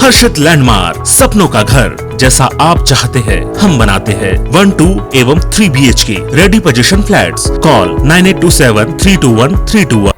हर्षित landmark, सपनों का घर जैसा आप चाहते हैं हम बनाते हैं। 1, 2 एवं 3 BHK ready position flats. Call 9827321321।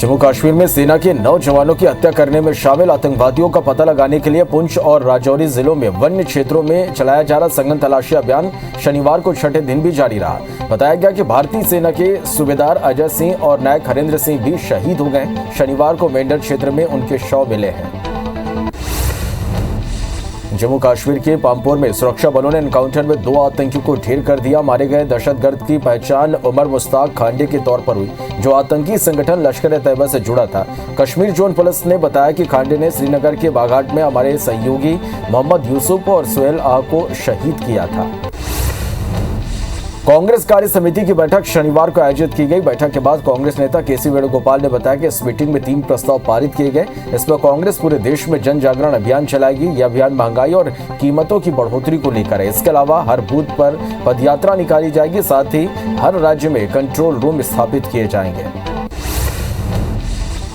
Jammu Kashmir में सेना के 9 जवानों की हत्या करने में शामिल आतंकवादियों का पता लगाने के लिए पुंछ और राजौरी जिलों में वन्य क्षेत्रों में चलाया जा रहा सघन तलाशी अभियान शनिवार को छठे दिन भी जारी रहा। बताया गया कि भारतीय सेना के सूबेदार अजय सिंह और नायक हरेंद्र सिंह भी शहीद हो गए। शनिवार को मेंढर क्षेत्र में उनके शव मिले हैं। जम्मू कश्मीर के पामपोर में सुरक्षा बलों ने एनकाउंटर में 2 आतंकियों को ढेर कर दिया। मारे गए दहशतगर्द की पहचान उमर मुश्ताक खांडे के तौर पर हुई, जो आतंकी संगठन लश्कर-ए-तैयबा से जुड़ा था। कश्मीर जोन पुलिस ने बताया कि खांडे ने श्रीनगर के बाघाट में हमारे सहयोगी मोहम्मद यूसुफ और सुहेल आह को शहीद किया था। कांग्रेस कार्य समिति की बैठक शनिवार को आयोजित की गई। बैठक के बाद कांग्रेस नेता केसी वेणुगोपाल ने बताया कि इस मीटिंग में 3 प्रस्ताव पारित किए गए। इसमें कांग्रेस पूरे देश में जन जागरण अभियान चलाएगी। यह अभियान महंगाई और कीमतों की बढ़ोतरी को लेकर है। इसके अलावा हर बूथ पर पदयात्रा निकाली जाएगी। साथ ही हर राज्य में कंट्रोल रूम स्थापित किए जाएंगे।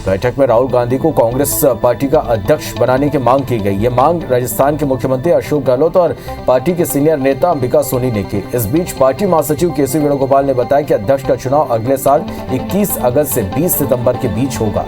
बैठक में राहुल गांधी को कांग्रेस पार्टी का अध्यक्ष बनाने की मांग की गई। ये मांग राजस्थान के मुख्यमंत्री अशोक गहलोत और पार्टी के सीनियर नेता अंबिका सोनी ने की। इस बीच पार्टी महासचिव केसी वेणुगोपाल ने बताया कि अध्यक्ष का चुनाव अगले साल 21 अगस्त से 20 सितंबर के बीच होगा।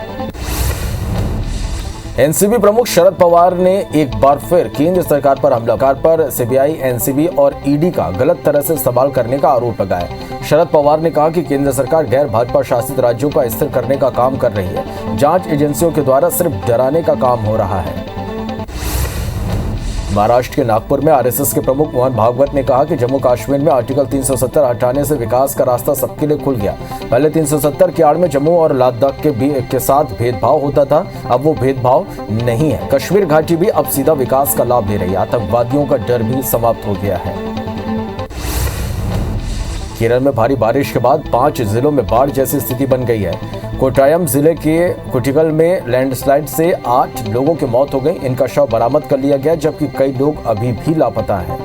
एनसीबी प्रमुख शरद पवार ने एक बार फिर केंद्र सरकार पर हमला पर सीबीआई, एनसीबी और ईडी का गलत तरह से इस्तेमाल करने का आरोप लगाया। शरद पवार ने कहा कि केंद्र सरकार गैर भाजपा शासित राज्यों का स्थिर करने का काम कर रही है। जांच एजेंसियों के द्वारा सिर्फ डराने का काम हो रहा है। महाराष्ट्र के नागपुर में आरएसएस के प्रमुख मोहन भागवत ने कहा कि जम्मू कश्मीर में आर्टिकल 370 हटाने से विकास का रास्ता सबके लिए खुल गया। पहले 370 की आड़ में जम्मू और लद्दाख के साथ भेदभाव होता था, अब वो भेदभाव नहीं है। कश्मीर घाटी भी अब सीधा विकास का लाभ ले रही है। आतंकवादियों का डर भी समाप्त हो गया है। केरल में भारी बारिश के बाद 5 जिलों में बाढ़ जैसी स्थिति बन गई है। कोट्टायम जिले के कुटिगल में लैंडस्लाइड से 8 लोगों की मौत हो गई। इनका शव बरामद कर लिया गया, जबकि कई लोग अभी भी लापता हैं।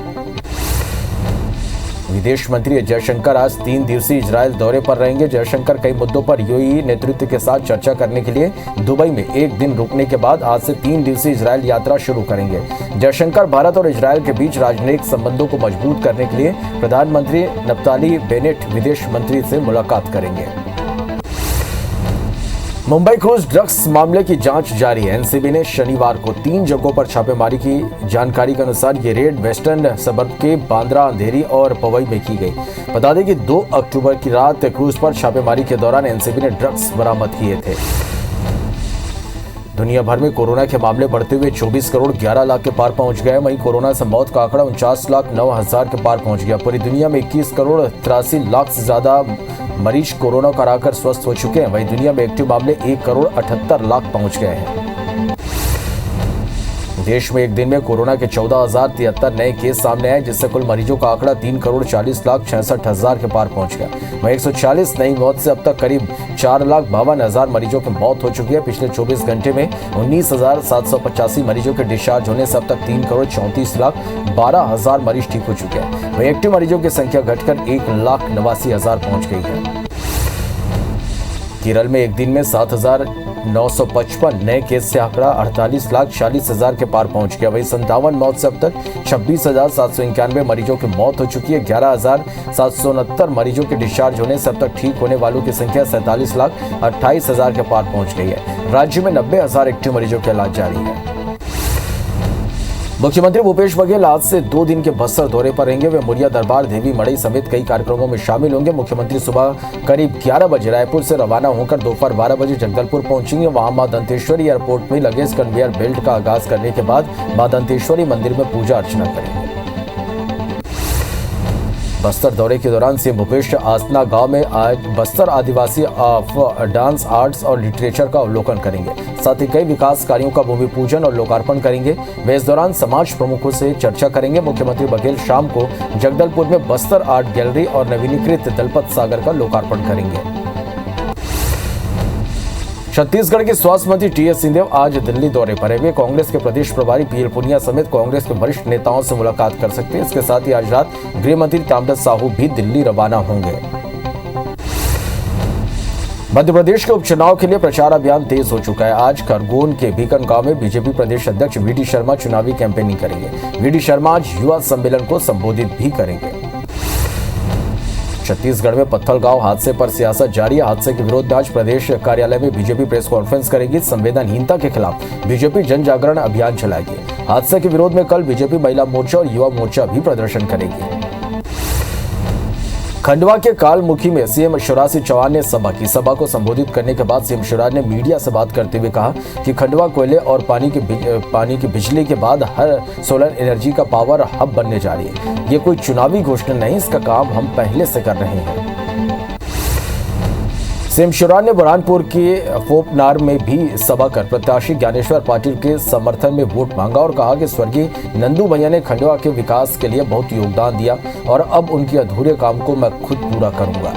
विदेश मंत्री जयशंकर आज 3 दिवसीय इजरायल दौरे पर रहेंगे। जयशंकर कई मुद्दों पर यूएई नेतृत्व के साथ चर्चा करने के लिए दुबई में 1 दिन रुकने के बाद आज से 3 दिवसीय इजरायल यात्रा शुरू करेंगे। जयशंकर भारत और इजरायल के बीच राजनयिक संबंधों को मजबूत करने के लिए प्रधानमंत्री नफ्ताली बेनेट विदेश मंत्री से मुलाकात करेंगे। मुंबई क्रूज ड्रग्स मामले की जांच जारी है। एनसीबी ने शनिवार को 3 जगहों पर छापेमारी की। जानकारी के अनुसार ये रेड वेस्टर्न सबर्ब के बांद्रा, अंधेरी और पवई में की गई। बता दें कि 2 अक्टूबर की रात क्रूज पर छापेमारी के दौरान एनसीबी ने ड्रग्स बरामद किए थे। दुनिया भर में कोरोना के मामले बढ़ते हुए 24 करोड़ 11 लाख के पार पहुंच गए। वहीं कोरोना से मौत का आंकड़ा 49,09,000 के पार पहुंच गया। पूरी दुनिया में 21 करोड़ 83 लाख से ज्यादा मरीज कोरोना का हराकर स्वस्थ हो चुके हैं। वहीं दुनिया में एक्टिव मामले 1 करोड़ 78 लाख पहुंच गए हैं। देश में एक दिन में कोरोना के 14,073 नए केस सामने आए, जिससे कुल मरीजों का आंकड़ा 3 करोड़ 40 लाख 66,000 के पार पहुंच गया। वहीं 146 नई मौत से अब तक करीब 4,52,000 मरीजों की मौत हो चुकी है। पिछले 24 घंटे में 19,785 मरीजों के डिस्चार्ज होने से अब तक 3 करोड़ 34 लाख 12,000 मरीज ठीक हो चुके हैं। वहीं एक्टिव मरीजों की संख्या घटकर 1,89,000 पहुंच गई है। केरल में एक दिन में 7,955 नए केस से आंकड़ा 48,40,000 के पार पहुंच गया। वहीं 57 मौत से अब तक 26,791 मरीजों की मौत हो चुकी है। 11,769 मरीजों के डिस्चार्ज होने से अब तक ठीक होने वालों की संख्या 47,28,000 के पार पहुंच गई है। राज्य में 90,000 एक्टिव मरीजों का इलाज जारी है। मुख्यमंत्री भूपेश बघेल आज से 2 दिन के बस्तर दौरे पर रहेंगे। वे मुरिया दरबार, देवी मड़ई समेत कई कार्यक्रमों में शामिल होंगे। मुख्यमंत्री सुबह करीब 11 बजे रायपुर से रवाना होकर दोपहर 12 बजे जगदलपुर पहुंचेंगे। वहां मां दंतेश्वरी एयरपोर्ट में लगेज कन्वेयर बेल्ट का आगाज करने के बाद मां दंतेश्वरी मंदिर में पूजा अर्चना करेंगे। बस्तर दौरे के दौरान सीएम भूपेश आसना गांव में आज बस्तर आदिवासी डांस, आर्ट्स और लिटरेचर का अवलोकन करेंगे। साथ ही कई विकास कार्यों का भूमि पूजन और लोकार्पण करेंगे। वे इस दौरान समाज प्रमुखों से चर्चा करेंगे। मुख्यमंत्री बघेल शाम को जगदलपुर में बस्तर आर्ट गैलरी और नवीनीकृत दलपत सागर का लोकार्पण करेंगे। छत्तीसगढ़ के स्वास्थ्य मंत्री टीएस सिंहदेव आज दिल्ली दौरे पर है। वे कांग्रेस के प्रदेश प्रभारी पीएल पुनिया समेत कांग्रेस के वरिष्ठ नेताओं से मुलाकात कर सकते हैं। इसके साथ ही आज रात गृह मंत्री ताम्रध्वज साहू भी दिल्ली रवाना होंगे। मध्य प्रदेश के उपचुनाव के लिए प्रचार अभियान तेज हो चुका है। आज खरगोन के भीकन गांव में बीजेपी प्रदेश अध्यक्ष वीडी शर्मा चुनावी कैंपेनिंग करेंगे। वीडी शर्मा आज युवा सम्मेलन को संबोधित भी करेंगे। छत्तीसगढ़ में पत्थलगांव हादसे पर सियासत जारी है। हादसे के विरोध में आज प्रदेश कार्यालय में बीजेपी प्रेस कॉन्फ्रेंस करेगी। संवेदनहीनता के खिलाफ बीजेपी जन जागरण अभियान चलाएगी। हादसे के विरोध में कल बीजेपी महिला मोर्चा और युवा मोर्चा भी प्रदर्शन करेगी। खंडवा के कालमुखी में सीएम शिवराज सिंह चौहान ने सभा की। सभा को संबोधित करने के बाद सीएम शिवराज ने मीडिया से बात करते हुए कहा कि खंडवा कोयले और पानी की बिजली के बाद हर सोलर एनर्जी का पावर हब बनने जा रही है। ये कोई चुनावी घोषणा नहीं, इसका काम हम पहले से कर रहे हैं। सीएम शिवराज ने बुरहानपुर के फोपनार में भी सभा कर प्रत्याशी ज्ञानेश्वर पाटिल के समर्थन में वोट मांगा और कहा कि स्वर्गीय नंदू भैया ने खंडवा के विकास के लिए बहुत योगदान दिया और अब उनके अधूरे काम को मैं खुद पूरा करूंगा।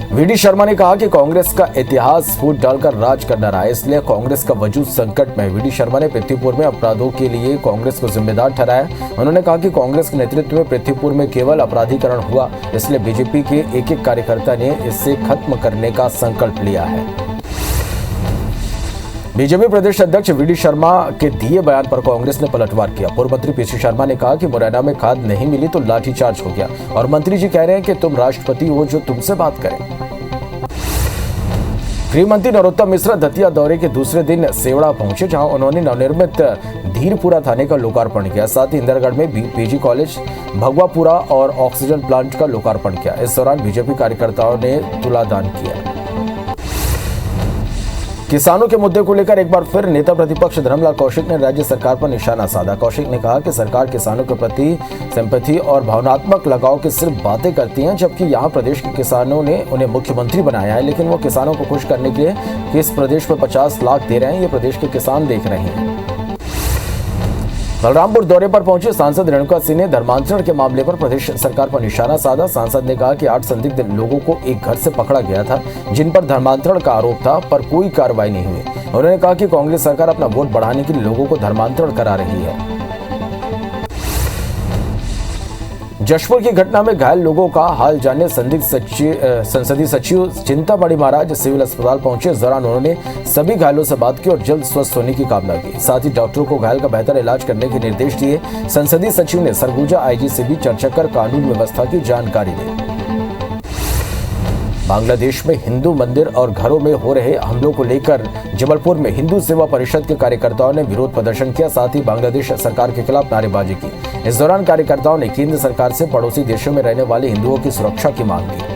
वीडी शर्मा ने कहा कि कांग्रेस का इतिहास फूट डालकर राज करना रहा है, इसलिए कांग्रेस का वजूद संकट में है। वीडी शर्मा ने पृथ्वीपुर में अपराधों के लिए कांग्रेस को जिम्मेदार ठहराया। उन्होंने कहा कि कांग्रेस के नेतृत्व में पृथ्वीपुर में केवल अपराधीकरण हुआ, इसलिए बीजेपी के एक कार्यकर्ता ने इसे खत्म करने का संकल्प लिया है। बीजेपी प्रदेश अध्यक्ष वीडी शर्मा के दिए बयान पर कांग्रेस ने पलटवार किया। पूर्व मंत्री पीसी शर्मा ने कहा कि मुरैना में खाद नहीं मिली तो लाठीचार्ज हो गया और मंत्री जी कह रहे हैं कि तुम राष्ट्रपति हो जो तुमसे बात करें। गृह मंत्री नरोत्तम मिश्रा दतिया दौरे के दूसरे दिन सेवड़ा पहुंचे, जहां उन्होंने नवनिर्मित धीरपुरा थाने का लोकार्पण किया। साथ ही इंदरगढ़ में पीजी कॉलेज, भगवापुरा और ऑक्सीजन प्लांट का लोकार्पण किया। इस दौरान बीजेपी कार्यकर्ताओं ने तुलादान किया। किसानों के मुद्दे को लेकर एक बार फिर नेता प्रतिपक्ष धर्मलाल कौशिक ने राज्य सरकार पर निशाना साधा। कौशिक ने कहा कि सरकार किसानों के प्रति सिंपैथी और भावनात्मक लगाव की सिर्फ बातें करती हैं, जबकि यहाँ प्रदेश के किसानों ने उन्हें मुख्यमंत्री बनाया है, लेकिन वो किसानों को खुश करने के लिए किस प्रदेश में 50 लाख दे रहे हैं, ये प्रदेश के किसान देख रहे हैं। बलरामपुर दौरे पर पहुंचे सांसद रेणुका सिंह ने धर्मांतरण के मामले पर प्रदेश सरकार पर निशाना साधा। सांसद ने कहा कि 8 संदिग्ध लोगों को एक घर से पकड़ा गया था, जिन पर धर्मांतरण का आरोप था, पर कोई कार्रवाई नहीं हुई। उन्होंने कहा कि कांग्रेस सरकार अपना वोट बढ़ाने के लिए लोगों को धर्मांतरण करा रही है। जशपुर की घटना में घायल लोगों का हाल जानने संसदीय सचिव चिंतामणि महाराज सिविल अस्पताल पहुंचे। इस दौरान उन्होंने सभी घायलों से बात की और जल्द स्वस्थ होने की कामना की। साथ ही डॉक्टरों को घायल का बेहतर इलाज करने के निर्देश दिए। संसदीय सचिव ने सरगुजा आईजी से भी चर्चा कर कानून व्यवस्था की जानकारी दी। बांग्लादेश में हिंदू मंदिर और घरों में हो रहे हमलों को लेकर जबलपुर में हिंदू सेवा परिषद के कार्यकर्ताओं ने विरोध प्रदर्शन किया। साथ ही बांग्लादेश सरकार के खिलाफ नारेबाजी की। इस दौरान कार्यकर्ताओं ने केंद्र सरकार से पड़ोसी देशों में रहने वाले हिंदुओं की सुरक्षा की मांग की।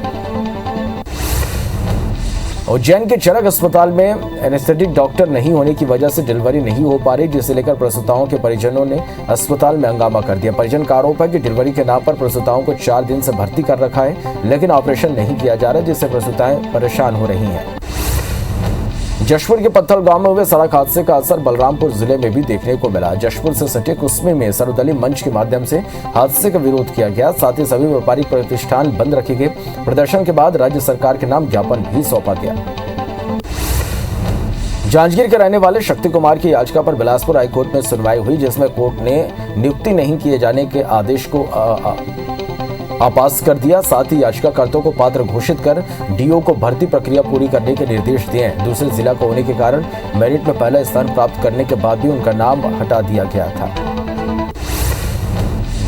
उज्जैन के चरक अस्पताल में एनेस्थेटिक डॉक्टर नहीं होने की वजह से डिलीवरी नहीं हो पा रही, जिसे लेकर प्रसूताओं के परिजनों ने अस्पताल में हंगामा कर दिया। परिजन का आरोप है कि डिलीवरी के नाम पर प्रसूताओं को 4 दिन से भर्ती कर रखा है, लेकिन ऑपरेशन नहीं किया जा रहा, जिससे प्रसूताएं परेशान हो रही हैं। जशपुर के पत्थलगांव में हुए सड़क हादसे का असर बलरामपुर जिले में भी देखने को मिला। जशपुर से सटे कुस्मी में सर्वदलीय मंच के माध्यम से हादसे का विरोध किया गया। साथ ही सभी व्यापारिक प्रतिष्ठान बंद रखे गए। प्रदर्शन के बाद राज्य सरकार के नाम ज्ञापन भी सौंपा गया। जांजगीर के रहने वाले शक्ति कुमार की याचिका पर बिलासपुर हाईकोर्ट में सुनवाई हुई, जिसमें कोर्ट ने नियुक्ति नहीं किए जाने के आदेश को आपास कर दिया। साथ ही याचिकाकर्ताओं को पात्र घोषित कर डीओ को भर्ती प्रक्रिया पूरी करने के निर्देश दिए हैं। दूसरे जिला को होने के कारण मेरिट में पहला स्थान प्राप्त करने के बाद भी उनका नाम हटा दिया गया था।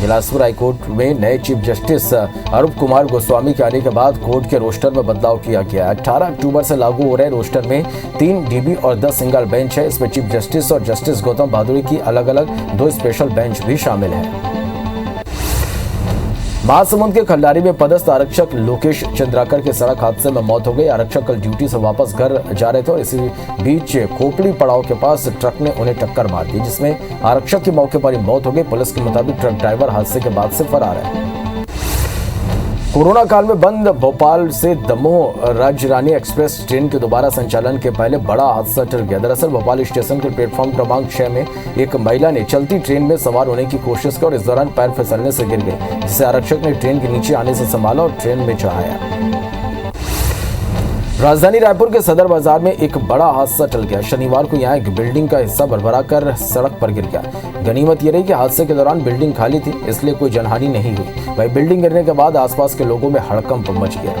बिलासपुर हाईकोर्ट में नए चीफ जस्टिस अरूप कुमार गोस्वामी के आने के बाद कोर्ट के रोस्टर में बदलाव किया गया। 18 अक्टूबर से लागू हो रहे रोस्टर में 3 डीबी और 10 सिंगल बेंच है। इसमें चीफ जस्टिस और जस्टिस गौतम भादुड़ी की अलग अलग 2 स्पेशल बेंच भी शामिल है। महासमुंद के खल्लारी में पदस्थ आरक्षक लोकेश चंद्राकर के सड़क हादसे में मौत हो गई। आरक्षक कल ड्यूटी से वापस घर जा रहे थे और इसी बीच खोपड़ी पड़ाव के पास ट्रक ने उन्हें टक्कर मार दी, जिसमें आरक्षक की मौके पर ही मौत हो गई। पुलिस के मुताबिक ट्रक ड्राइवर हादसे के बाद से फरार है। कोरोना काल में बंद भोपाल से दमोह राजरानी एक्सप्रेस ट्रेन के दोबारा संचालन के पहले बड़ा हादसा टल गया। दरअसल भोपाल स्टेशन के प्लेटफॉर्म क्रमांक 6 में एक महिला ने चलती ट्रेन में सवार होने की कोशिश की और इस दौरान पैर फिसलने से गिर गई, जिसे आरक्षक ने ट्रेन के नीचे आने से संभाला और ट्रेन में चढ़ाया। राजधानी रायपुर के सदर बाजार में एक बड़ा हादसा टल गया। शनिवार को यहां एक बिल्डिंग का हिस्सा भरभरा कर सड़क पर गिर गया। गनीमत ये रही कि हादसे के दौरान बिल्डिंग खाली थी, इसलिए कोई जनहानि नहीं हुई। वहीं बिल्डिंग गिरने के बाद आसपास के लोगों में हड़कंप मच गया।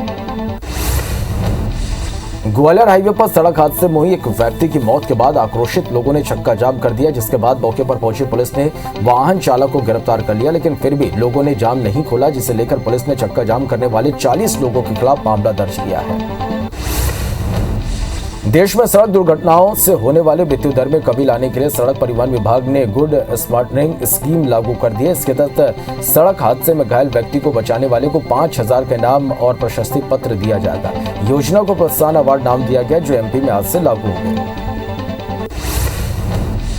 ग्वालियर हाईवे पर सड़क हादसे में हुई एक व्यक्ति की मौत के बाद आक्रोशित लोगों ने चक्का जाम कर दिया, जिसके बाद मौके पर पहुंची पुलिस ने वाहन चालक को गिरफ्तार कर लिया, लेकिन फिर भी लोगों ने जाम नहीं खोला, जिसे लेकर पुलिस ने चक्का जाम करने वाले 40 लोगों के खिलाफ मामला दर्ज किया है। देश में सड़क दुर्घटनाओं से होने वाले मृत्यु दर में कमी लाने के लिए सड़क परिवहन विभाग ने गुड स्मार्टनिंग स्कीम लागू कर दी है। इसके तहत सड़क हादसे में घायल व्यक्ति को बचाने वाले को 5,000 का इनाम और प्रशस्ति पत्र दिया जाएगा। योजना को प्रोत्साहन अवार्ड नाम दिया गया, जो एमपी में आज से लागू हो गया।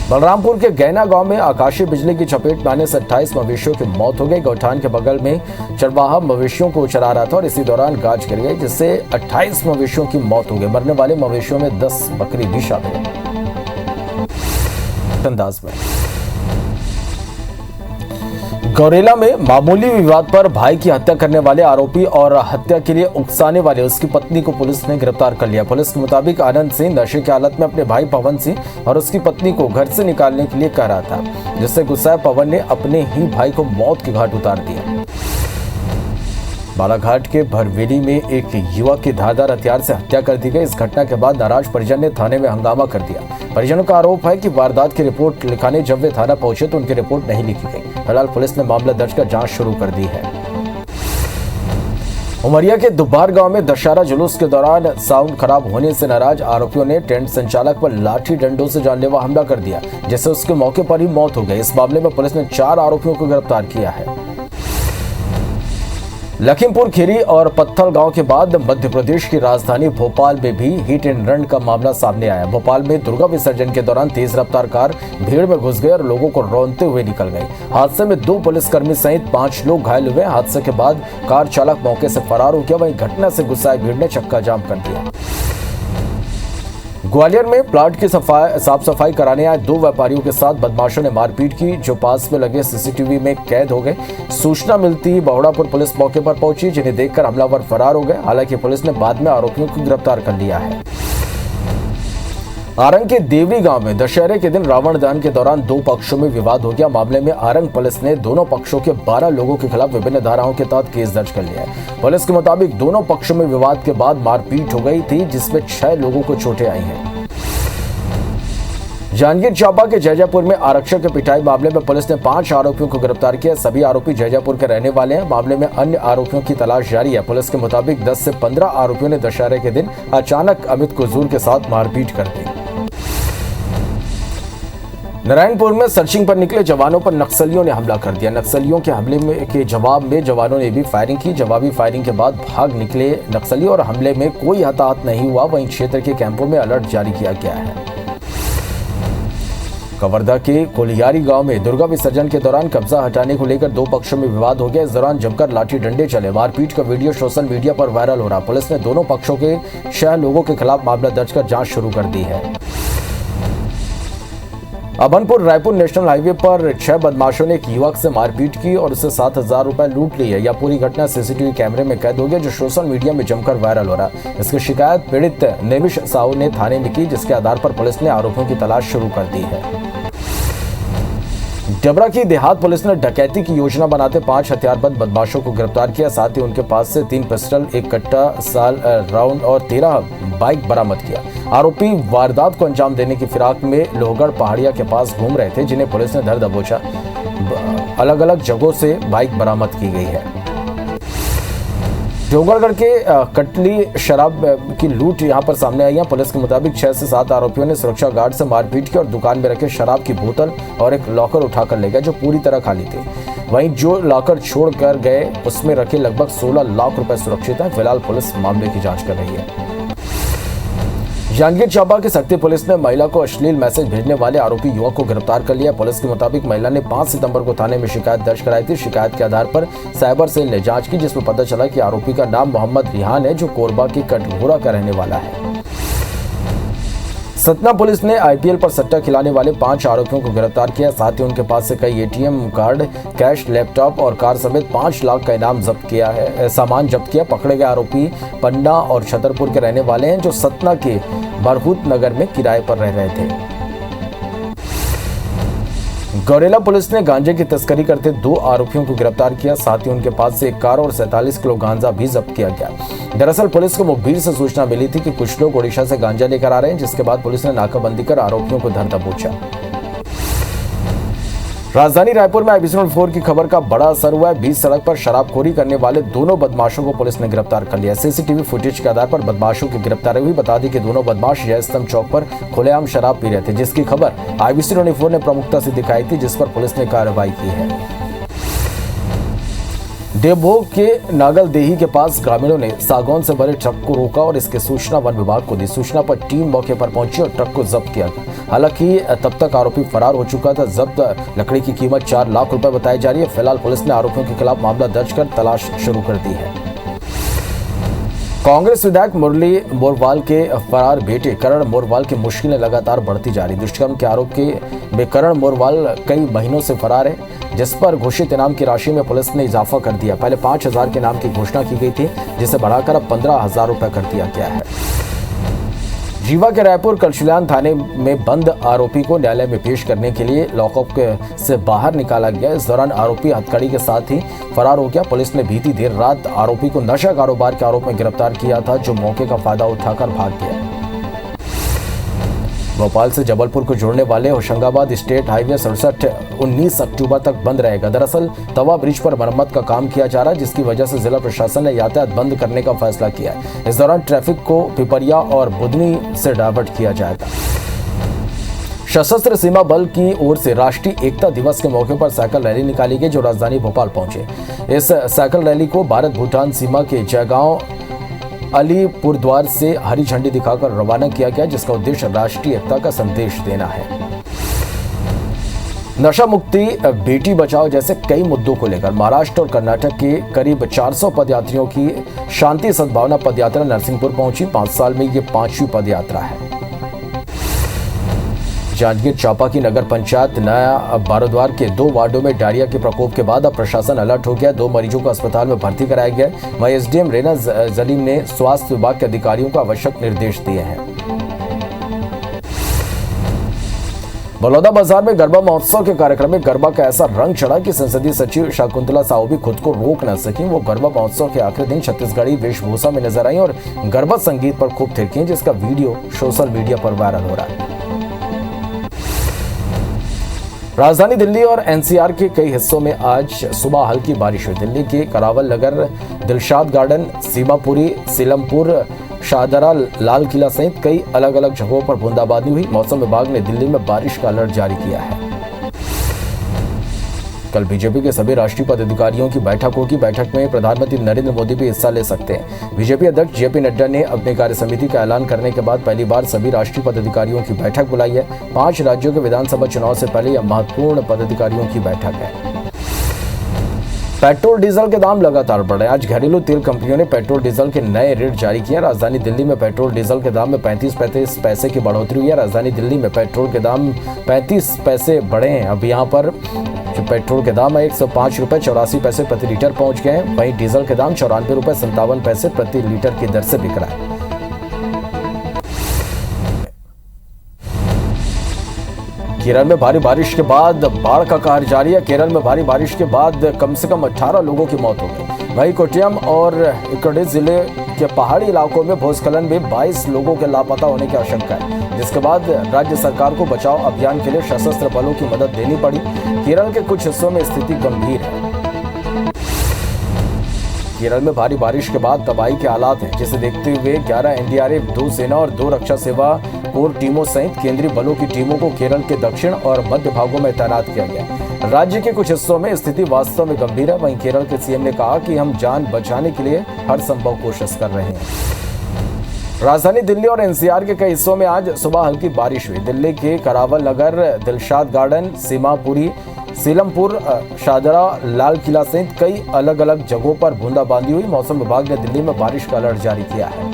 बलरामपुर के गैना गांव में आकाशीय बिजली की चपेट में आने से 28 मवेशियों की मौत हो गई। गौठान के बगल में चरवाहा मवेशियों को चरा रहा था और इसी दौरान गाज गिर गई, जिससे 28 मवेशियों की मौत हो गई। मरने वाले मवेशियों में 10 बकरी भी शामिल है। अंदाज में गौरेला में मामूली विवाद पर भाई की हत्या करने वाले आरोपी और हत्या के लिए उकसाने वाले उसकी पत्नी को पुलिस ने गिरफ्तार कर लिया। पुलिस के मुताबिक आनंद सिंह नशे की हालत में अपने भाई पवन सिंह और उसकी पत्नी को घर से निकालने के लिए कह रहा था, जिससे गुस्साए पवन ने अपने ही भाई को मौत के घाट उतार दिया। बालाघाट के भरवेली में एक युवक की धारदार हथियार से हत्या कर दी गई। इस घटना के बाद नाराज परिजन ने थाने में हंगामा कर दिया। परिजनों का आरोप है कि वारदात की रिपोर्ट लिखाने जब वे थाना पहुंचे तो उनकी रिपोर्ट नहीं लिखी गई। फिलहाल पुलिस ने मामला दर्ज कर जांच शुरू कर दी है। उमरिया के दुब्बार गांव में दशहरा जुलूस के दौरान साउंड खराब होने से नाराज आरोपियों ने टेंट संचालक पर लाठी डंडों से जानलेवा हमला कर दिया, जिससे उसके मौके पर ही मौत हो गई। इस मामले में पुलिस ने 4 आरोपियों को गिरफ्तार किया है। लखीमपुर खीरी और पत्थल गांव के बाद मध्य प्रदेश की राजधानी भोपाल में भी हिट एंड रन का मामला सामने आया। भोपाल में दुर्गा विसर्जन के दौरान तेज रफ्तार कार भीड़ में घुस गई और लोगों को रौंदते हुए निकल गई। हादसे में 2 पुलिसकर्मी सहित 5 लोग घायल हुए। हादसे के बाद कार चालक मौके से फरार हो गया। वहीं घटना से गुस्साए भीड़ ने चक्का जाम कर दिया। ग्वालियर में प्लाट की साफ सफाई कराने आए 2 व्यापारियों के साथ बदमाशों ने मारपीट की, जो पास में लगे सीसीटीवी में कैद हो गए। सूचना मिलती ही बहोड़ापुर पुलिस मौके पर पहुंची, जिन्हें देखकर हमलावर फरार हो गए। हालांकि पुलिस ने बाद में आरोपियों को गिरफ्तार कर लिया है। आरंग के देवरी गांव में दशहरे के दिन रावण दहन के दौरान 2 पक्षों में विवाद हो गया। मामले में आरंग पुलिस ने दोनों पक्षों के 12 लोगों के खिलाफ विभिन्न धाराओं के तहत केस दर्ज कर लिया है। पुलिस के मुताबिक दोनों पक्षों में विवाद के बाद मारपीट हो गई थी, जिसमें 6 लोगों को चोटें आई हैं। जांजगीर चांपा के जैजापुर में आरक्षक के पिटाई मामले में पुलिस ने 5 आरोपियों को गिरफ्तार किया। सभी आरोपी जैजापुर के रहने वाले हैं। मामले में अन्य आरोपियों की तलाश जारी है। पुलिस के मुताबिक 10 से 15 आरोपियों ने दशहरे के दिन अचानक अमित कुजूर के साथ मारपीट कर दी। नारायणपुर में सर्चिंग पर निकले जवानों पर नक्सलियों ने हमला कर दिया। नक्सलियों के हमले के जवाब में जवानों ने भी फायरिंग की। जवाबी फायरिंग के बाद भाग निकले नक्सली और हमले में कोई हताहत नहीं हुआ। वहीं क्षेत्र के कैंपों में अलर्ट जारी किया गया है। कवर्धा के कोलियारी गांव में दुर्गा विसर्जन के दौरान कब्जा हटाने को लेकर 2 पक्षों में विवाद हो गया। इस दौरान जमकर लाठी डंडे चले। मारपीट का वीडियो सोशल मीडिया पर वायरल हो रहा। पुलिस ने दोनों पक्षों के 6 लोगों के खिलाफ मामला दर्ज कर जांच शुरू कर दी है। अभनपुर रायपुर नेशनल हाईवे पर 6 बदमाशों ने एक युवक से मारपीट की और उससे 7,000 रुपए लूट लिए। यह पूरी घटना सीसीटीवी कैमरे में कैद हो गई, जो सोशल मीडिया में जमकर वायरल हो रहा। इसकी शिकायत पीड़ित नेमिश साहू ने थाने में की, जिसके आधार पर पुलिस ने आरोपियों की तलाश शुरू कर दी है। डबरा की देहात पुलिस ने डकैती की योजना बनाते 5 हथियारबंद बदमाशों को गिरफ्तार किया। साथ ही उनके पास से 3 पिस्टल, 1 कट्टा, साल राउंड और 13 बाइक बरामद किया। आरोपी वारदात को अंजाम देने की फिराक में लोहगढ़ पहाड़िया के पास घूम रहे थे, जिन्हें पुलिस ने धर दबोचा। अलग अलग जगहों से बाइक बरामद की गई है। डोंगरगढ़ के कटली शराब की लूट यहां पर सामने आई है। पुलिस के मुताबिक 6 से 7 आरोपियों ने सुरक्षा गार्ड से मारपीट की और दुकान में रखे शराब की बोतल और एक लॉकर उठाकर ले गए, जो पूरी तरह खाली थे। वहीं जो लॉकर छोड़ कर गए उसमें रखे लगभग 16 लाख रुपए सुरक्षित हैं। फिलहाल पुलिस मामले की जांच कर रही है। जांजगीर चांपा की शक्ति पुलिस ने महिला को अश्लील मैसेज भेजने वाले आरोपी युवक को गिरफ्तार कर लिया। पुलिस के मुताबिक महिला ने 5 सितंबर को थाने में शिकायत दर्ज कराई थी। शिकायत के आधार पर साइबर सेल ने जांच की, जिसमें पता चला कि आरोपी का नाम मोहम्मद रिहान है, जो कोरबा के कटघोरा का रहने वाला है। सतना पुलिस ने आईपीएल पर सट्टा खिलाने वाले 5 आरोपियों को गिरफ्तार किया। साथ ही उनके पास से कई एटीएम कार्ड, कैश, लैपटॉप और कार समेत 5 लाख का इनाम जब्त किया है। सामान जब्त किया। पकड़े गए आरोपी पन्ना और छतरपुर के रहने वाले हैं, जो सतना के बरहूत नगर में किराए पर रह रहे थे। गौरेला पुलिस ने गांजे की तस्करी करते 2 आरोपियों को गिरफ्तार किया। साथ ही उनके पास से 1 कार और 47 किलो गांजा भी जब्त किया गया। दरअसल पुलिस को मुखबिर से सूचना मिली थी कि कुछ लोग ओडिशा से गांजा लेकर आ रहे हैं, जिसके बाद पुलिस ने नाकाबंदी कर आरोपियों को धर दबोचा। राजधानी रायपुर में एपिसोड 4 की खबर का बड़ा असर हुआ है। बीच सड़क पर शराबखोरी करने वाले दोनों बदमाशों को पुलिस ने गिरफ्तार कर लिया। सीसीटीवी फुटेज के आधार पर बदमाशों की गिरफ्तारी हुई। बता दी कि दोनों बदमाश जय स्तंभ चौक पर खुलेआम शराब पी रहे थे, जिसकी खबर IBC 24 ने प्रमुखता से दिखाई थी, जिस पर पुलिस ने कार्रवाई की है। देवभोग के नागलदेही के पास ग्रामीणों ने सागौन से भरे ट्रक को रोका और इसकी सूचना वन विभाग को दी। सूचना पर टीम मौके पर पहुंची और ट्रक को जब्त किया गया। हालांकि तब तक आरोपी फरार हो चुका था। जब्त लकड़ी की कीमत 4 लाख रुपए बताई जा रही है। फिलहाल पुलिस ने आरोपियों के खिलाफ मामला दर्ज कर तलाश शुरू कर दी है। कांग्रेस विधायक मुरली मोरवाल के फरार बेटे करण मोरवाल की मुश्किलें लगातार बढ़ती जा रही। दुष्कर्म के आरोप में करण मोरवाल कई महीनों से फरार है, जिस पर घोषित इनाम की राशि में पुलिस ने इजाफा कर दिया। पहले 5,000 के इनाम की घोषणा की गई थी, जिसे बढ़ाकर अब 15,000 रुपए कर दिया गया है। रीवा के रायपुर कलशिलान थाने में बंद आरोपी को न्यायालय में पेश करने के लिए लॉकअप से बाहर निकाला गया। इस दौरान आरोपी हथकड़ी के साथ ही फरार हो गया। पुलिस ने बीती देर रात आरोपी को नशा कारोबार के आरोप में गिरफ्तार किया था, जो मौके का फायदा उठाकर भाग गया। भोपाल से जबलपुर को जोड़ने वाले होशंगाबाद स्टेट हाईवे 67 19 अक्टूबर तक बंद रहेगा। दरअसल तवा ब्रिज पर मरम्मत का काम किया जा रहा है, जिसकी वजह से जिला प्रशासन ने यातायात बंद करने का फैसला किया है। इस दौरान ट्रैफिक को पिपरिया और बुधनी से डायवर्ट किया जाएगा। सशस्त्र सीमा बल की ओर से राष्ट्रीय एकता दिवस के मौके पर साइकिल रैली निकाली गई, जो राजधानी भोपाल पहुंचे। इस साइकिल रैली को भारत भूटान सीमा के जयगांव अलीपुरद्वार से हरी झंडी दिखाकर रवाना किया गया, जिसका उद्देश्य राष्ट्रीय एकता का संदेश देना है। नशा मुक्ति, बेटी बचाओ जैसे कई मुद्दों को लेकर महाराष्ट्र और कर्नाटक के करीब 400 पदयात्रियों की शांति सद्भावना पदयात्रा नरसिंहपुर पहुंची। 5 साल में ये 5वीं पदयात्रा है। जांजगीर चांपा की नगर पंचायत नया बारोद्वार के 2 वार्डों में डायरिया के प्रकोप के बाद अब प्रशासन अलर्ट हो गया। 2 मरीजों को अस्पताल में भर्ती कराया गया। वहीं SDM रेना जलीम ने स्वास्थ्य विभाग के अधिकारियों को आवश्यक निर्देश दिए हैं। बलौदा बाजार में गरबा महोत्सव के कार्यक्रम में गरबा का ऐसा रंग चढ़ा कि संसदीय सचिव शाकुंतला साहू भी खुद को रोक न सकी। वो गरबा महोत्सव के आखिरी दिन छत्तीसगढ़ी वेशभूषा में नजर आई और गरबा संगीत पर खूब थिरकी, जिसका वीडियो सोशल मीडिया पर वायरल हो रहा है। राजधानी दिल्ली और NCR के कई हिस्सों में आज सुबह हल्की बारिश हुई। दिल्ली के करावल नगर, दिलशाद गार्डन, सीमापुरी, सीलमपुर, शाहदरा, लाल किला सहित कई अलग अलग जगहों पर बूंदाबांदी हुई। मौसम विभाग ने दिल्ली में बारिश का अलर्ट जारी किया है। कल बीजेपी के सभी राष्ट्रीय पदाधिकारियों की बैठक होगी। बैठक में प्रधानमंत्री नरेंद्र मोदी भी हिस्सा ले सकते हैं। बीजेपी अध्यक्ष JP नड्डा ने अपनी कार्यसमिति का ऐलान करने के बाद पहली बार सभी राष्ट्रीय पदाधिकारियों की बैठक बुलाई है। 5 राज्यों के विधानसभा चुनाव से पहले यह महत्वपूर्ण पदाधिकारियों की बैठक है। पेट्रोल डीजल के दाम लगातार बढ़ रहे हैं। आज घरेलू तेल कंपनियों ने पेट्रोल डीजल के नए रेट जारी किए। राजधानी दिल्ली में पेट्रोल डीजल के दाम में 35 पैसे की बढ़ोतरी हुई है। राजधानी दिल्ली में पेट्रोल के दाम 35 पैसे बढ़े हैं। अब यहाँ पर जो पेट्रोल के दाम है 105 रुपए 84 पैसे प्रति लीटर पहुंच गए हैं। वहीं डीजल के दाम 94 रुपए 57 पैसे प्रति लीटर की दर से बिक रहा है। केरल में भारी बारिश के बाद बाढ़ का कहर जारी है। केरल में भारी बारिश के बाद कम से कम 18 लोगों की मौत हो गई। वहीं कोट्टयम और इकोडी जिले के पहाड़ी इलाकों में भूस्खलन में 22 लोगों के लापता होने की आशंका है, जिसके बाद राज्य सरकार को बचाव अभियान के लिए सशस्त्र बलों की मदद देनी पड़ी। केरल के कुछ हिस्सों में स्थिति गंभीर है। केरल में भारी बारिश के बाद तबाही के हालात हैं, जिसे देखते हुए 11 NDRF, 2 सेना और 2 रक्षा सेवा कोर टीमों सहित केंद्रीय बलों की टीमों को केरल के दक्षिण और मध्य भागों में तैनात किया गया। राज्य के कुछ हिस्सों में स्थिति वास्तव में गंभीर है। वहीं केरल के CM ने कहा कि हम जान बचाने के लिए हर संभव कोशिश कर रहे हैं। राजधानी दिल्ली और NCR के कई हिस्सों में आज सुबह हल्की बारिश हुई। दिल्ली के करावल नगर, दिलशाद गार्डन, सीमापुरी, सीलमपुर, शाहदरा, लाल किला सहित कई अलग अलग जगहों पर बूंदाबांदी हुई। मौसम विभाग ने दिल्ली में बारिश का अलर्ट जारी किया है।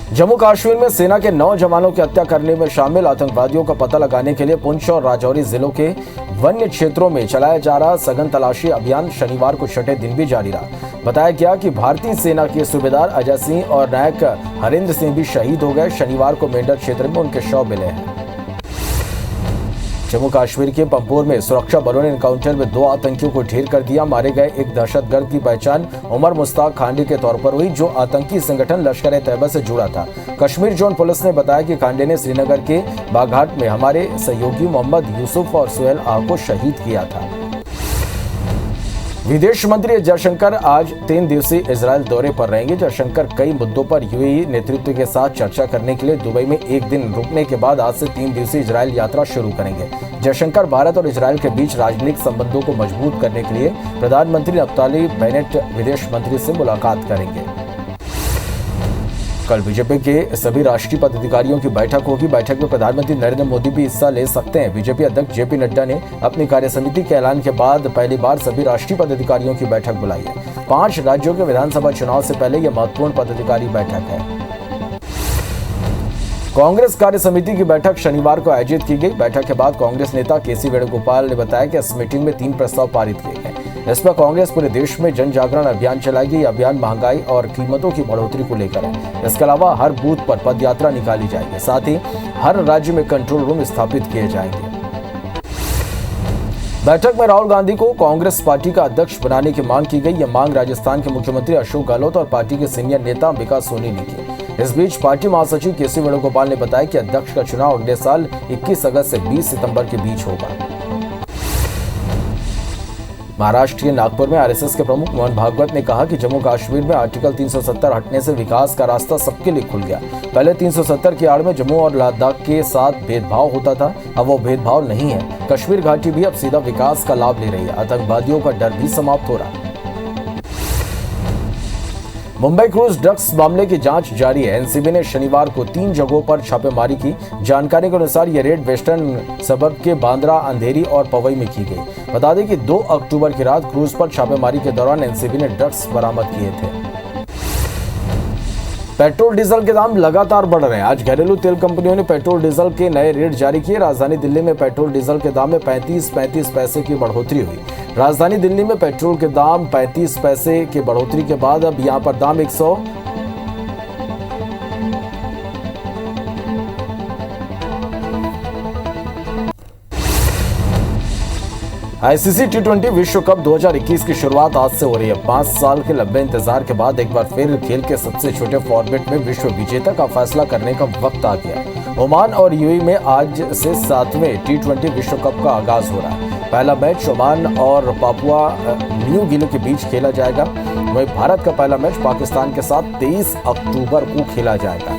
जम्मू कश्मीर में सेना के 9 जवानों की हत्या करने में शामिल आतंकवादियों का पता लगाने के लिए पुंछ और राजौरी जिलों के वन्य क्षेत्रों में चलाया जा रहा सघन तलाशी अभियान शनिवार को छठे दिन भी जारी रहा। बताया गया कि भारतीय सेना के सूबेदार अजय सिंह और नायक हरेंद्र सिंह भी शहीद हो गए। शनिवार को मेंढर क्षेत्र में उनके शव मिले हैं। जम्मू कश्मीर के पंपोर में सुरक्षा बलों ने एनकाउंटर में 2 आतंकियों को ढेर कर दिया। मारे गए एक दहशतगर्द की पहचान उमर मुश्ताक खांडे के तौर पर हुई, जो आतंकी संगठन लश्कर-ए-तैयबा से जुड़ा था। कश्मीर जोन पुलिस ने बताया कि खांडे ने श्रीनगर के बाघाट में हमारे सहयोगी मोहम्मद यूसुफ और सुहेल आह को शहीद किया था। विदेश मंत्री जयशंकर आज 3 दिवसीय इजरायल दौरे पर रहेंगे। जयशंकर कई मुद्दों पर यूएई नेतृत्व के साथ चर्चा करने के लिए दुबई में एक दिन रुकने के बाद आज से 3 दिवसीय इजरायल यात्रा शुरू करेंगे। जयशंकर भारत और इजरायल के बीच राजनीतिक संबंधों को मजबूत करने के लिए प्रधानमंत्री नफ्ताली बेनेट विदेश मंत्री से मुलाकात करेंगे। कल बीजेपी के सभी राष्ट्रीय पदाधिकारियों की बैठक होगी। बैठक में प्रधानमंत्री नरेंद्र मोदी भी हिस्सा ले सकते हैं। बीजेपी अध्यक्ष जेपी नड्डा ने अपनी कार्यसमिति के ऐलान के बाद पहली बार सभी राष्ट्रीय पदाधिकारियों की बैठक बुलाई है। 5 राज्यों के विधानसभा चुनाव से पहले यह महत्वपूर्ण पदाधिकारी बैठक है। कांग्रेस कार्य समिति की बैठक शनिवार को आयोजित की गई। बैठक के बाद कांग्रेस नेता केसी वेणुगोपाल ने बताया कि इस मीटिंग में 3 प्रस्ताव पारित किए गए। इसमें कांग्रेस पूरे देश में जन जागरण अभियान चलाएगी। यह अभियान महंगाई और कीमतों की बढ़ोतरी को लेकर है। इसके अलावा हर बूथ पर पदयात्रा निकाली जाएगी। साथ ही हर राज्य में कंट्रोल रूम स्थापित किए जाएंगे। बैठक में राहुल गांधी को कांग्रेस पार्टी का अध्यक्ष बनाने की मांग की गई। यह मांग राजस्थान के मुख्यमंत्री अशोक गहलोत और पार्टी के सीनियर नेता अंबिका सोनी ने की। इस बीच पार्टी महासचिव केसी वेणुगोपाल ने बताया कि अध्यक्ष का चुनाव अगले साल 21 अगस्त से 20 सितंबर के बीच होगा। महाराष्ट्र के नागपुर में आरएसएस के प्रमुख मोहन भागवत ने कहा कि जम्मू कश्मीर में आर्टिकल 370 हटने से विकास का रास्ता सबके लिए खुल गया। पहले 370 की आड़ में जम्मू और लद्दाख के साथ भेदभाव होता था, अब वो भेदभाव नहीं है। कश्मीर घाटी भी अब सीधा विकास का लाभ ले रही है। आतंकवादियों का डर भी समाप्त हो रहा है। मुंबई क्रूज ड्रग्स मामले की जांच जारी है। एनसीबी ने शनिवार को 3 जगहों पर छापेमारी की। जानकारी के अनुसार यह रेड वेस्टर्न सबर्ब के बांद्रा, अंधेरी और पवई में की गई। बता दें कि 2 अक्टूबर की रात क्रूज पर छापेमारी के दौरान एनसीबी ने ड्रग्स बरामद किए थे। पेट्रोल डीजल के दाम लगातार बढ़ रहे हैं। आज घरेलू तेल कंपनियों ने पेट्रोल डीजल के नए रेट जारी किए। राजधानी दिल्ली में पेट्रोल डीजल के दाम में 35 पैसे की बढ़ोतरी हुई। राजधानी दिल्ली में पेट्रोल के दाम 35 पैसे की बढ़ोतरी के बाद अब यहां पर दाम 100 आईसीसी टी20 विश्व कप 2021 की शुरुआत आज से हो रही है। 5 साल के लंबे इंतजार के बाद एक बार फिर खेल के सबसे छोटे फॉर्मेट में विश्व विजेता का फैसला करने का वक्त आ गया। ओमान और यूएई में आज से 7वें टी20 विश्व कप का आगाज हो रहा है। पहला मैच ओमान और पापुआ न्यू गिनी के बीच खेला जाएगा। वहीं भारत का पहला मैच पाकिस्तान के साथ 23 अक्टूबर को खेला जाएगा।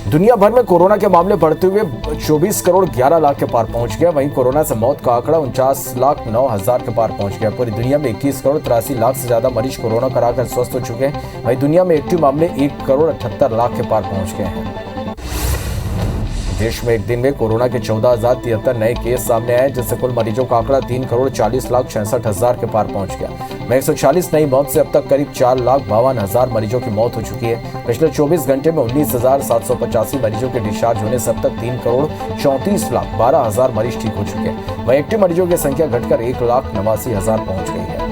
दुनिया भर में कोरोना के मामले बढ़ते हुए 24 करोड़ 11 लाख के पार पहुंच गया। वहीं कोरोना से मौत का आंकड़ा 49,09,000 के पार पहुंच गया। पूरी दुनिया में 21 करोड़ 83 लाख से ज्यादा मरीज कोरोना कराकर स्वस्थ हो चुके हैं। वहीं दुनिया में एक्टिव मामले 1 करोड़ 78 लाख के पार पहुंच गए हैं। देश में एक दिन में कोरोना के 14,073 नए केस सामने आए, जिससे कुल मरीजों का आंकड़ा 3 करोड़ 40 लाख 66 हजार के पार पहुंच गया। 140 नई मौत से अब तक करीब 4,52,000 मरीजों की मौत हो चुकी है। पिछले 24 घंटे में 19,785 मरीजों के डिस्चार्ज होने से अब तक 3 करोड़ 34 लाख 12 हजार मरीज ठीक हो चुके हैं। वहीं एक्टिव मरीजों की संख्या घटकर 1,89,000 पहुंच गई है।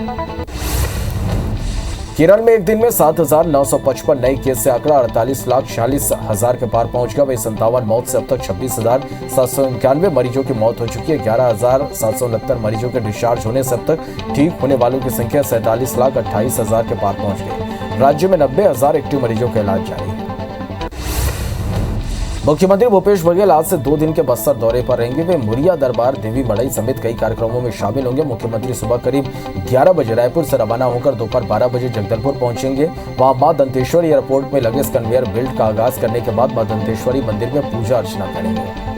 केरल में एक दिन में 7,955 नए केस से आंकड़ा 48,46,000 के पार पहुंच गया। वही 57 मौत से अब तक 26,791 मरीजों की मौत हो चुकी है। 11,769 मरीजों के डिस्चार्ज होने से अब तक ठीक होने वालों की संख्या 47,28,000 के पार पहुंच गई। राज्य में 90,000 एक्टिव मरीजों का इलाज जारी है। मुख्यमंत्री भूपेश बघेल आज से 2 दिन के बस्तर दौरे पर रहेंगे। वे मुरिया दरबार, देवी मड़ई समेत कई कार्यक्रमों में शामिल होंगे। मुख्यमंत्री सुबह करीब 11 बजे रायपुर से रवाना होकर दोपहर 12 बजे जगदलपुर पहुंचेंगे। वहां मां दंतेश्वरी एयरपोर्ट में लगे कन्वेयर बेल्ट का आगाज करने के बाद मां दंतेश्वरी मंदिर में पूजा अर्चना करेंगे।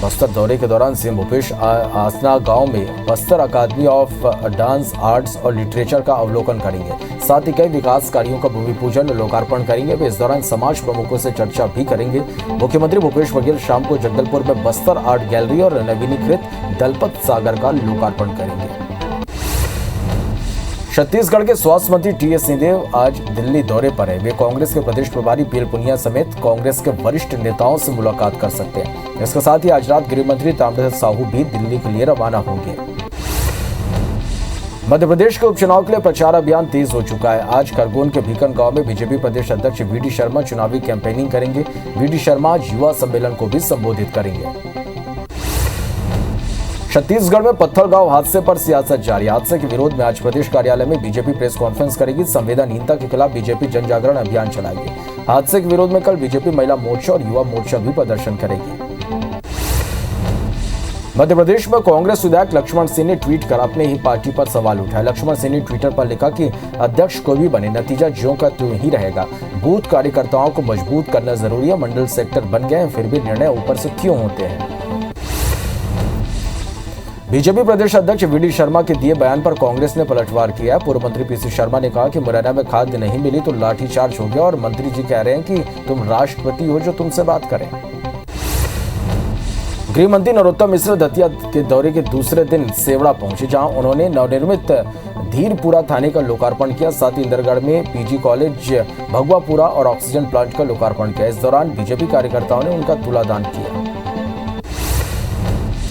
बस्तर दौरे के दौरान सीएम भूपेश आसना गांव में बस्तर अकादमी ऑफ डांस, आर्ट्स और लिटरेचर का अवलोकन करेंगे। साथ ही कई विकास कार्यों का भूमि पूजन और लोकार्पण करेंगे। वे इस दौरान समाज प्रमुखों से चर्चा भी करेंगे। मुख्यमंत्री भूपेश बघेल शाम को जगदलपुर में बस्तर आर्ट गैलरी और नवीनीकृत दलपत सागर का लोकार्पण करेंगे। छत्तीसगढ़ के स्वास्थ्य मंत्री टीएस सिंहदेव आज दिल्ली दौरे पर है। वे कांग्रेस के प्रदेश प्रभारी पीएल पुनिया समेत कांग्रेस के वरिष्ठ नेताओं से मुलाकात कर सकते हैं। इसके साथ ही आज रात गृह मंत्री ताम्रध्वज साहू भी दिल्ली के लिए रवाना होंगे। मध्य प्रदेश के उपचुनाव के लिए प्रचार अभियान तेज हो चुका है। आज खरगोन के भीकन गांव में बीजेपी प्रदेश अध्यक्ष वीडी शर्मा चुनावी कैंपेनिंग करेंगे। वीडी शर्मा आज युवा सम्मेलन को भी संबोधित करेंगे। छत्तीसगढ़ में पत्थलगांव हादसे पर सियासत जारी। हादसे के विरोध में आज प्रदेश कार्यालय में बीजेपी प्रेस कॉन्फ्रेंस करेगी। संवेदनहीनता के खिलाफ बीजेपी जन जागरण अभियान चलाएगी। हादसे के विरोध में कल बीजेपी महिला मोर्चा और युवा मोर्चा भी प्रदर्शन करेगी। मध्य प्रदेश में कांग्रेस विधायक लक्ष्मण सिंह ने ट्वीट कर अपने ही पार्टी पर सवाल उठाया। लक्ष्मण सिंह ने ट्विटर पर लिखा कि अध्यक्ष कोई भी बने, नतीजा ज्यों का त्यों ही रहेगा। बूथ कार्यकर्ताओं को मजबूत करना जरूरी है। मंडल सेक्टर बन गए हैं, फिर भी निर्णय ऊपर से क्यों होते हैं। बीजेपी प्रदेश अध्यक्ष वीडी शर्मा के दिए बयान पर कांग्रेस ने पलटवार किया। पूर्व मंत्री पीसी शर्मा ने कहा कि मुरैना में खाद्य नहीं मिली तो लाठीचार्ज हो गया और मंत्री जी कह रहे हैं कि तुम राष्ट्रपति हो जो तुमसे बात करें। गृह मंत्री नरोत्तम मिश्र दतिया के दौरे के दूसरे दिन सेवड़ा पहुंचे, जहां उन्होंने नवनिर्मित धीरपुरा थाने का लोकार्पण किया। साथ ही इंदरगढ़ में पीजी कॉलेज, भगवापुरा और ऑक्सीजन प्लांट का लोकार्पण किया। इस दौरान बीजेपी कार्यकर्ताओं ने उनका तुलादान किया।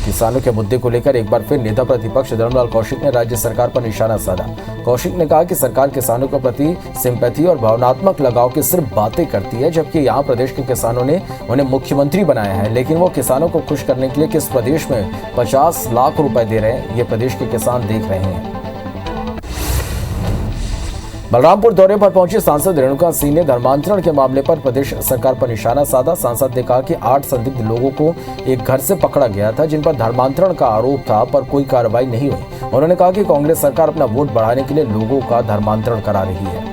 किसानों के मुद्दे को लेकर एक बार फिर नेता प्रतिपक्ष धर्मलाल कौशिक ने राज्य सरकार पर निशाना साधा। कौशिक ने कहा कि सरकार किसानों के प्रति सिंपैथी और भावनात्मक लगाव की सिर्फ बातें करती है, जबकि यहाँ प्रदेश के किसानों ने उन्हें मुख्यमंत्री बनाया है, लेकिन वो किसानों को खुश करने के लिए किस प्रदेश में 50 लाख रुपए दे रहे हैं, ये प्रदेश के किसान देख रहे हैं। बलरामपुर दौरे पर पहुंचे सांसद रेणुका सिंह ने धर्मांतरण के मामले पर प्रदेश सरकार पर निशाना साधा। सांसद ने कहा कि 8 संदिग्ध लोगों को एक घर से पकड़ा गया था, जिन पर धर्मांतरण का आरोप था, पर कोई कार्रवाई नहीं हुई। उन्होंने कहा कि कांग्रेस सरकार अपना वोट बढ़ाने के लिए लोगों का धर्मांतरण करा रही है।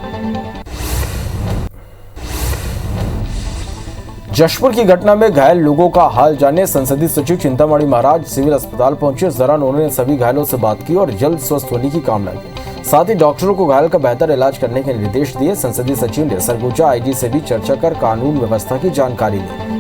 जशपुर की घटना में घायल लोगों का हाल जानने संसदीय सचिव चिंतामणि महाराज सिविल अस्पताल पहुंचे। इस दौरान उन्होंने सभी घायलों से बात की और जल्द स्वस्थ होने की कामना की। साथ ही डॉक्टरों को घायल का बेहतर इलाज करने के निर्देश दिए। संसदीय सचिव ने सरगुजा आईजी से भी चर्चा कर कानून व्यवस्था की जानकारी ली।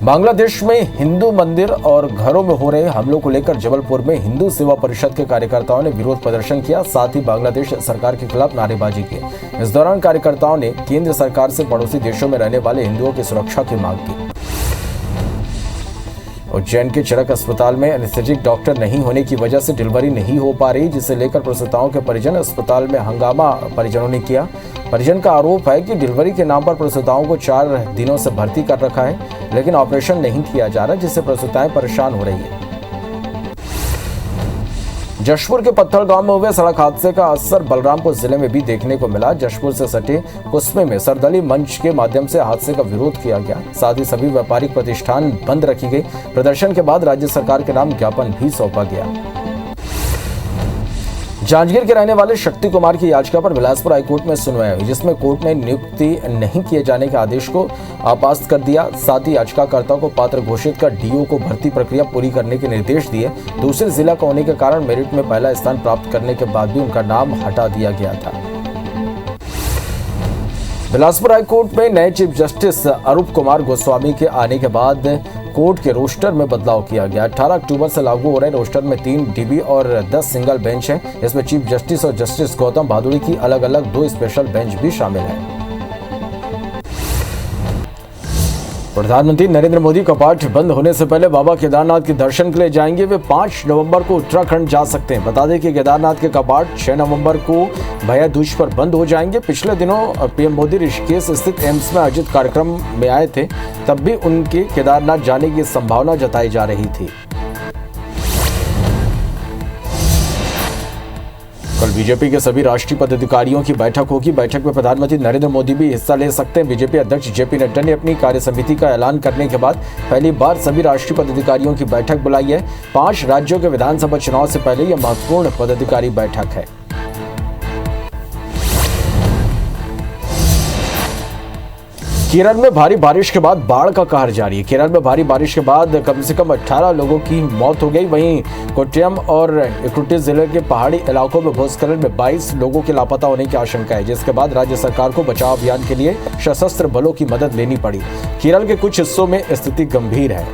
बांग्लादेश में हिंदू मंदिर और घरों में हो रहे हमलों को लेकर जबलपुर में हिंदू सेवा परिषद के कार्यकर्ताओं ने विरोध प्रदर्शन किया। साथ ही बांग्लादेश सरकार के खिलाफ नारेबाजी की। इस दौरान कार्यकर्ताओं ने केंद्र सरकार से पड़ोसी देशों में रहने वाले हिंदुओं की सुरक्षा की मांग की। उज्जैन के चरक अस्पताल में एनेस्थेटिक डॉक्टर नहीं होने की वजह से डिलीवरी नहीं हो पा रही, जिसे लेकर प्रसूताओं के परिजन अस्पताल में हंगामा परिजनों ने किया। परिजन का आरोप है कि डिलीवरी के नाम पर प्रसूताओं को 4 दिनों से भर्ती कर रखा है, लेकिन ऑपरेशन नहीं किया जा रहा, जिससे प्रसूताएं परेशान हो रही है। जशपुर के पत्थलगांव में हुए सड़क हादसे का असर बलरामपुर जिले में भी देखने को मिला। जशपुर से सटे कुस्मे में सरदली मंच के माध्यम से हादसे का विरोध किया गया। साथ ही सभी व्यापारिक प्रतिष्ठान बंद रखी गई। प्रदर्शन के बाद राज्य सरकार के नाम ज्ञापन भी सौंपा गया। जांजगीर के रहने वाले शक्ति कुमार की याचिका पर बिलासपुर हाईकोर्ट में सुनवाई हुई, जिसमें कोर्ट ने नियुक्ति नहीं किए जाने के आदेश को अपास्त कर दिया। साथ ही याचिकाकर्ता को पात्र घोषित कर डीओ को भर्ती प्रक्रिया पूरी करने के निर्देश दिए। दूसरे जिला का होने के कारण मेरिट में पहला स्थान प्राप्त करने के बाद भी उनका नाम हटा दिया गया था। बिलासपुर हाईकोर्ट में नए चीफ जस्टिस अरूप कुमार गोस्वामी के आने के बाद कोर्ट के रोस्टर में बदलाव किया गया। 18 अक्टूबर से लागू हो रहे रोस्टर में 3 डीबी और 10 सिंगल बेंच हैं। इसमें चीफ जस्टिस और जस्टिस गौतम भादुड़ी की अलग अलग 2 स्पेशल बेंच भी शामिल हैं। प्रधानमंत्री नरेंद्र मोदी कपाट बंद होने से पहले बाबा केदारनाथ के दर्शन के लिए जाएंगे। वे 5 नवंबर को उत्तराखंड जा सकते हैं। बता दें कि केदारनाथ के कपाट 6 नवंबर को भैया दूज पर बंद हो जाएंगे। पिछले दिनों पीएम मोदी ऋषिकेश स्थित एम्स में आयोजित कार्यक्रम में आए थे, तब भी उनके केदारनाथ जाने की संभावना जताई जा रही थी। कल बीजेपी के सभी राष्ट्रीय पदाधिकारियों की बैठक होगी। बैठक में प्रधानमंत्री नरेंद्र मोदी भी हिस्सा ले सकते हैं। बीजेपी अध्यक्ष जेपी नड्डा ने अपनी कार्यसमिति का ऐलान करने के बाद पहली बार सभी राष्ट्रीय पदाधिकारियों की बैठक बुलाई है। 5 राज्यों के विधानसभा चुनाव से पहले यह महत्वपूर्ण पदाधिकारी बैठक है। केरल में भारी बारिश के बाद बाढ़ का कहर जारी है। केरल में भारी बारिश के बाद कम से कम 18 लोगों की मौत हो गई। वहीं कोट्टयम और इडुक्की जिले के पहाड़ी इलाकों में भूस्खलन में 22 लोगों के लापता होने की आशंका है, जिसके बाद राज्य सरकार को बचाव अभियान के लिए सशस्त्र बलों की मदद लेनी पड़ी। केरल के कुछ हिस्सों में स्थिति गंभीर है।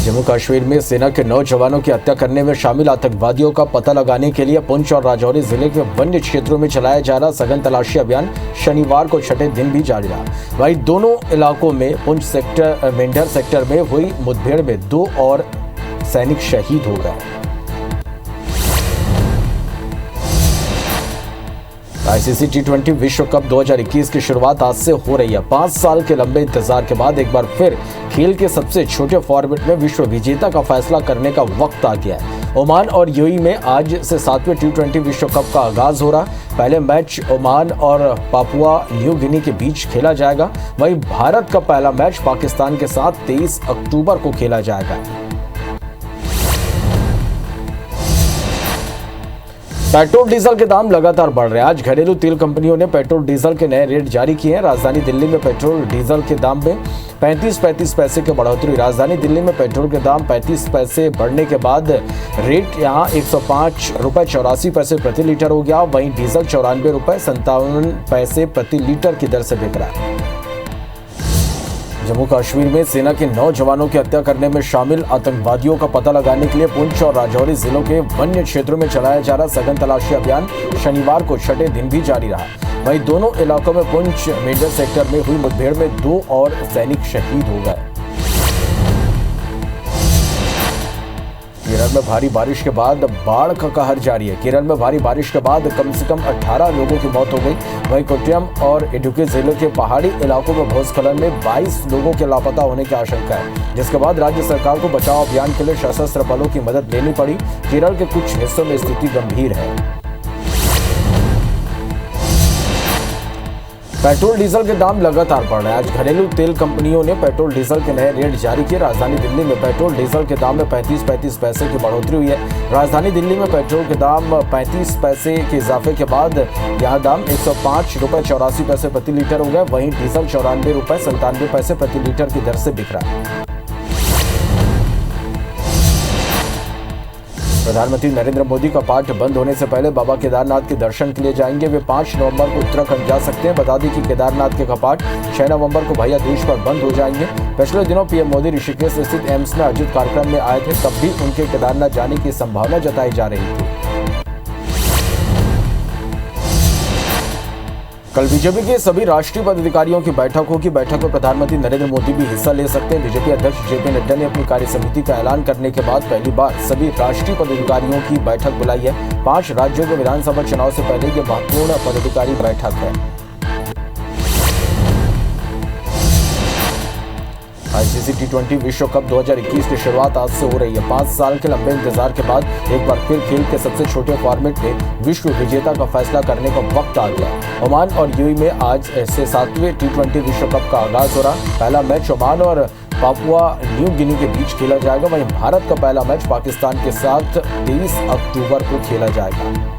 जम्मू कश्मीर में सेना के 9 जवानों की हत्या करने में शामिल आतंकवादियों का पता लगाने के लिए पुंछ और राजौरी जिले के वन्य क्षेत्रों में चलाया जा रहा सघन तलाशी अभियान शनिवार को छठे दिन भी जारी रहा। वहीं दोनों इलाकों में पुंछ सेक्टर मेंढर सेक्टर में हुई मुठभेड़ में 2 और सैनिक शहीद हो गए। आईसीसी टी20 विश्व कप 2021 की शुरुआत आज से हो रही है। 5 साल के लंबे इंतजार के बाद एक बार फिर खेल के सबसे छोटे फॉर्मेट में विश्व विजेता का फैसला करने का वक्त आ गया है। ओमान और यूएई में आज से 7वें टी20 विश्व कप का आगाज हो रहा। पहले मैच ओमान और पापुआ न्यू गिनी के बीच खेला जाएगा। वहीं भारत का पहला मैच पाकिस्तान के साथ 23 अक्टूबर को खेला जाएगा। पेट्रोल डीजल के दाम लगातार बढ़ रहे हैं। आज घरेलू तेल कंपनियों ने पेट्रोल डीजल के नए रेट जारी किए हैं। राजधानी दिल्ली में पेट्रोल डीजल के दाम में 35 पैसे की बढ़ोतरी। राजधानी दिल्ली में पेट्रोल के दाम 35 पैसे बढ़ने के बाद रेट यहां 105 रुपए 84 पैसे प्रति लीटर हो गया। वहीं डीजल 94 रुपए 57 पैसे प्रति लीटर की दर से बिक रहा है। जम्मू कश्मीर में सेना के 9 जवानों की हत्या करने में शामिल आतंकवादियों का पता लगाने के लिए पुंछ और राजौरी जिलों के वन्य क्षेत्रों में चलाया जा रहा सघन तलाशी अभियान शनिवार को छठे दिन भी जारी रहा। वहीं दोनों इलाकों में पुंछ मेंढर सेक्टर में हुई मुठभेड़ में 2 और सैनिक शहीद हो गए। केरल में भारी बारिश के बाद बाढ़ का कहर जारी है। केरल में भारी बारिश के बाद कम से कम 18 लोगों की मौत हो गई। वहीं कोट्टयम और इडुक्की जिले के पहाड़ी इलाकों में भूस्खलन में 22 लोगों के लापता होने की आशंका है, जिसके बाद राज्य सरकार को बचाव अभियान के लिए सशस्त्र बलों की मदद लेनी पड़ी। केरल के कुछ हिस्सों में स्थिति गंभीर है। पेट्रोल डीजल के दाम लगातार बढ़ रहे हैं। आज घरेलू तेल कंपनियों ने पेट्रोल डीजल के नए रेट जारी किए। राजधानी दिल्ली में पेट्रोल डीजल के दाम में 35 पैसे की बढ़ोतरी हुई है। राजधानी दिल्ली में पेट्रोल के दाम 35 पैसे के इजाफे के बाद यहां दाम 105 रुपए 84 पैसे प्रति लीटर हो गए। वहीं डीजल 94 रुपए 97 पैसे प्रति लीटर की दर से बिक रहा है। प्रधानमंत्री नरेंद्र मोदी का पाठ बंद होने से पहले बाबा केदारनाथ के दर्शन के लिए जाएंगे। वे 5 नवंबर को उत्तराखंड जा सकते हैं। बता दें कि केदारनाथ के कपाट 6 नवंबर को भैया दूज पर बंद हो जाएंगे। पिछले दिनों पीएम मोदी ऋषिकेश स्थित एम्स में आयोजित कार्यक्रम में आए थे, तब भी उनके केदारनाथ जाने की संभावना जताई जा रही थी। कल बीजेपी के सभी राष्ट्रीय पदाधिकारियों की बैठक होगी। बैठक में प्रधानमंत्री नरेंद्र मोदी भी हिस्सा ले सकते हैं। बीजेपी अध्यक्ष जेपी नड्डा ने अपनी कार्य समिति का ऐलान करने के बाद पहली बार सभी राष्ट्रीय पदाधिकारियों की बैठक बुलाई है। 5 राज्यों के विधानसभा चुनाव से पहले ये महत्वपूर्ण पदाधिकारी बैठक है। आईसीसी टी20 विश्व कप 2021 की शुरुआत आज से हो रही है। 5 साल के लंबे इंतजार के बाद एक बार फिर खेल के सबसे छोटे फॉर्मेट में विश्व विजेता का फैसला करने का वक्त आ गया। ओमान और यूएई में आज से 7वें टी20 विश्व कप का आगाज हो रहा। पहला मैच ओमान और पापुआ न्यू गिनी के बीच खेला जाएगा। वहीं भारत का पहला मैच पाकिस्तान के साथ 23 अक्टूबर को खेला जाएगा।